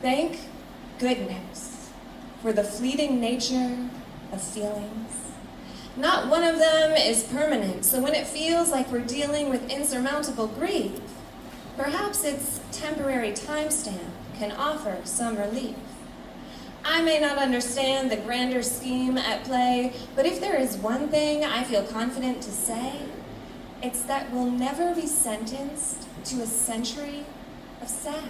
Thank goodness for the fleeting nature of feelings. Not one of them is permanent, so when it feels like we're dealing with insurmountable grief, perhaps its temporary timestamp can offer some relief. I may not understand the grander scheme at play, but if there is one thing I feel confident to say, it's that we'll never be sentenced to a century of sad.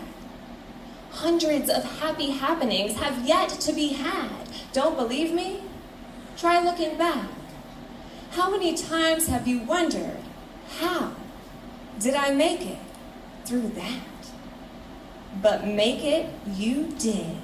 Hundreds of happy happenings have yet to be had. Don't believe me? Try looking back. How many times have you wondered, how did I make it through that? But make it you did.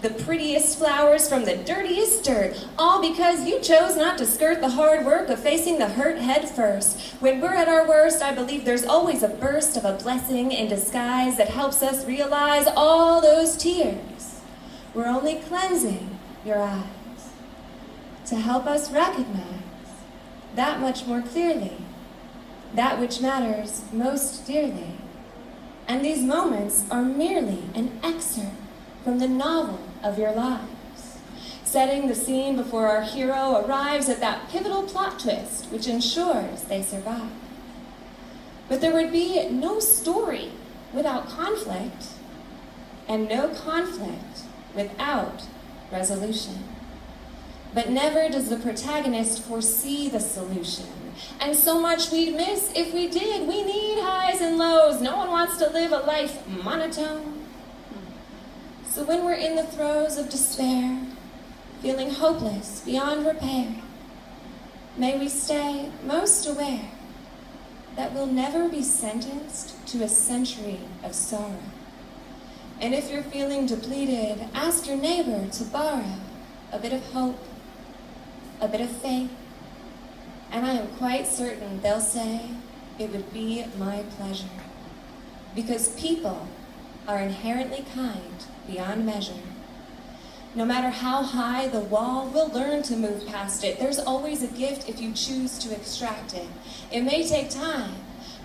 The prettiest flowers from the dirtiest dirt, all because you chose not to skirt the hard work of facing the hurt head first. When we're at our worst, I believe there's always a burst of a blessing in disguise that helps us realize all those tears were only cleansing your eyes to help us recognize that much more clearly, that which matters most dearly. And these moments are merely an excerpt from the novel of your lives, setting the scene before our hero arrives at that pivotal plot twist which ensures they survive. But there would be no story without conflict, and no conflict without resolution. But never does the protagonist foresee the solution, and so much we'd miss if we did. We need highs and lows. No one wants to live a life monotone. So when we're in the throes of despair, feeling hopeless beyond repair, may we stay most aware that we'll never be sentenced to a century of sorrow. And if you're feeling depleted, ask your neighbor to borrow a bit of hope, a bit of faith, and I am quite certain they'll say it would be my pleasure. Because people are inherently kind beyond measure. No matter how high the wall, we'll learn to move past it. There's always a gift if you choose to extract it. It may take time,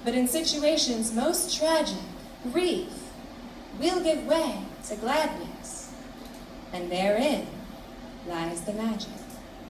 but in situations most tragic, grief will give way to gladness, and therein lies the magic.